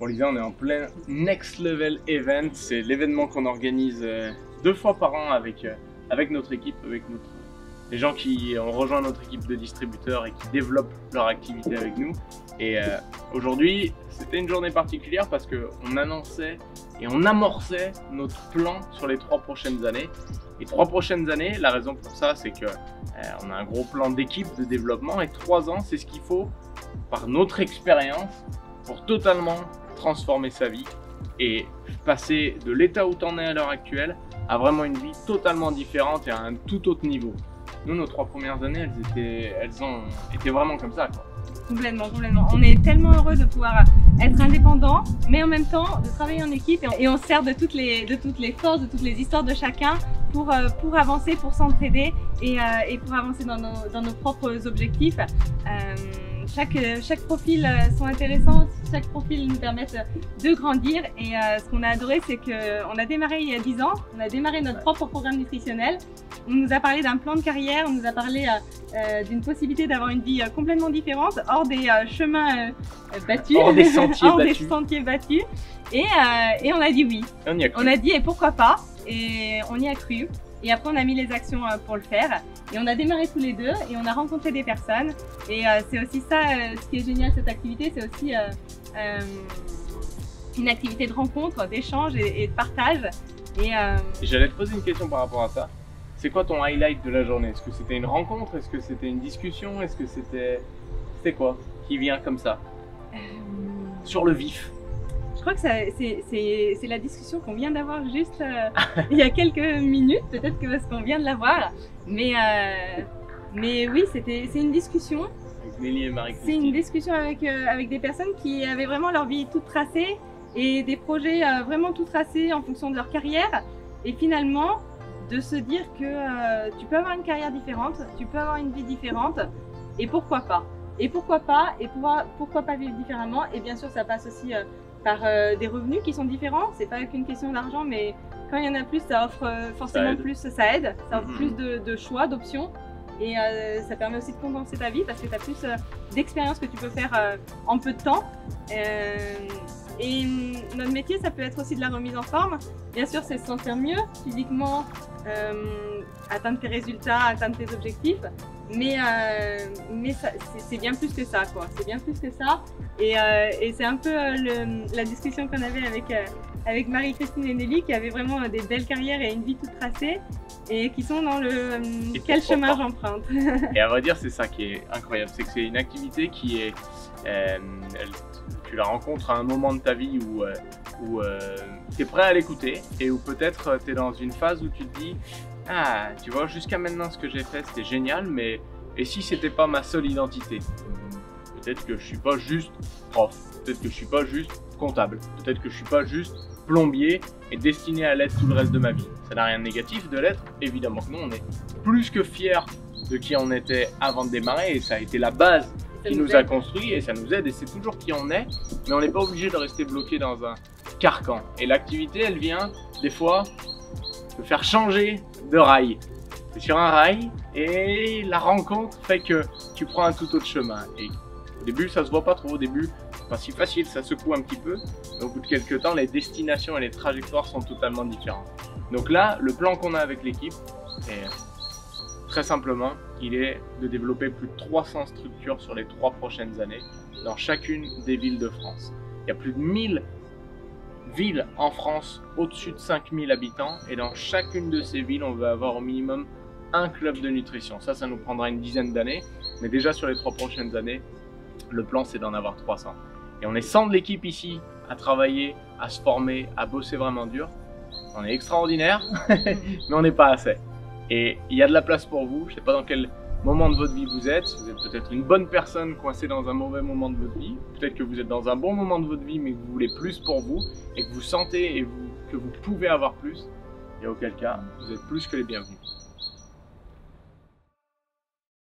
Bon Lisa, on est en plein Next Level Event, c'est l'événement qu'on organise 2 fois par an avec notre équipe, les gens qui ont rejoint notre équipe de distributeurs et qui développent leur activité avec nous. Et aujourd'hui, c'était une journée particulière parce qu'on annonçait et on amorçait notre plan sur les 3 prochaines années. Les 3 prochaines années, la raison pour ça, c'est que on a un gros plan d'équipe de développement et 3 ans, c'est ce qu'il faut par notre expérience pour totalement transformer sa vie et passer de l'état où tu en es à l'heure actuelle à vraiment une vie totalement différente et à un tout autre niveau. Nous, nos 3 premières années, elles ont été vraiment comme ça, quoi. Complètement, complètement. On est tellement heureux de pouvoir être indépendant, mais en même temps de travailler en équipe et on se sert de toutes les forces, de toutes les histoires de chacun pour avancer, pour s'entraider et pour avancer dans nos propres objectifs. Chaque profil sont intéressants, chaque profil nous permet de grandir et ce qu'on a adoré, c'est qu'on a démarré il y a 10 ans, on a démarré notre propre programme nutritionnel. On nous a parlé d'un plan de carrière, on nous a parlé d'une possibilité d'avoir une vie complètement différente, hors des chemins battus, hors des sentiers hors battus. Des sentiers battus. Et on a dit oui. Et on y a cru. On a dit et pourquoi pas, et on y a cru. Et après on a mis les actions pour le faire. Et on a démarré tous les deux et on a rencontré des personnes. Et c'est aussi ça, ce qui est génial cette activité, c'est aussi une activité de rencontre, d'échange et de partage. Et j'allais te poser une question par rapport à ça. C'est quoi ton highlight de la journée? Est-ce que c'était une rencontre? Est-ce que c'était une discussion? Est-ce que c'était quoi qui vient comme ça? Sur le vif. Je crois que c'est la discussion qu'on vient d'avoir juste il y a quelques minutes, peut-être que parce qu'on vient de l'avoir. Mais oui, c'est une discussion. Avec Nelly et Marie-Christine. C'est une discussion avec des personnes qui avaient vraiment leur vie toute tracée et des projets vraiment tout tracés en fonction de leur carrière. Et finalement, de se dire que tu peux avoir une carrière différente, tu peux avoir une vie différente, et pourquoi pas? Et pourquoi pas? Et pourquoi pas vivre différemment? Et bien sûr, ça passe aussi par des revenus qui sont différents. C'est pas qu'une question d'argent, mais quand il y en a plus, ça offre forcément plus, ça aide, ça offre plus de choix, d'options. Et ça permet aussi de condenser ta vie parce que tu as plus d'expériences que tu peux faire en peu de temps. Et notre métier, ça peut être aussi de la remise en forme. Bien sûr, c'est se sentir mieux physiquement, atteindre tes résultats, atteindre tes objectifs. Mais c'est bien plus que ça, quoi. C'est bien plus que ça. Et c'est un peu la discussion qu'on avait avec Marie-Christine et Nelly, qui avaient vraiment des belles carrières et une vie toute tracée, et qui sont dans le quel chemin j'emprunte. Et à vrai dire, c'est ça qui est incroyable, c'est que c'est une activité qui est, tu la rencontres à un moment de ta vie où tu es prêt à l'écouter et où peut-être tu es dans une phase où tu te dis « Ah, tu vois, jusqu'à maintenant ce que j'ai fait c'était génial, mais et si c'était pas ma seule identité? Peut-être que je suis pas juste prof, peut-être que je suis pas juste comptable, peut-être que je suis pas juste plombier et destiné à l'être tout le reste de ma vie. » Ça n'a rien de négatif de l'être, évidemment que non, on est plus que fiers de qui on était avant de démarrer et ça a été la base qui nous a construit et ça nous aide et c'est toujours qui on est, mais on n'est pas obligé de rester bloqué dans un carcan. Et l'activité, elle vient des fois de faire changer de rail. C'est sur un rail et la rencontre fait que tu prends un tout autre chemin. Et au début, ça se voit pas trop, au début, c'est pas si facile, ça secoue un petit peu. Mais au bout de quelques temps, les destinations et les trajectoires sont totalement différentes. Donc là, le plan qu'on a avec l'équipe est très simplement, il est de développer plus de 300 structures sur les 3 prochaines années dans chacune des villes de France. Il y a plus de 1000 villes en France au-dessus de 5000 habitants et dans chacune de ces villes, on veut avoir au minimum un club de nutrition. Ça nous prendra une dizaine d'années, mais déjà sur les 3 prochaines années, le plan c'est d'en avoir 300. Et on est 100 de l'équipe ici à travailler, à se former, à bosser vraiment dur. On est extraordinaire, mais on n'est pas assez. Et il y a de la place pour vous, je ne sais pas dans quel moment de votre vie vous êtes peut-être une bonne personne coincée dans un mauvais moment de votre vie, peut-être que vous êtes dans un bon moment de votre vie mais que vous voulez plus pour vous et que vous sentez que vous pouvez avoir plus, et auquel cas vous êtes plus que les bienvenus.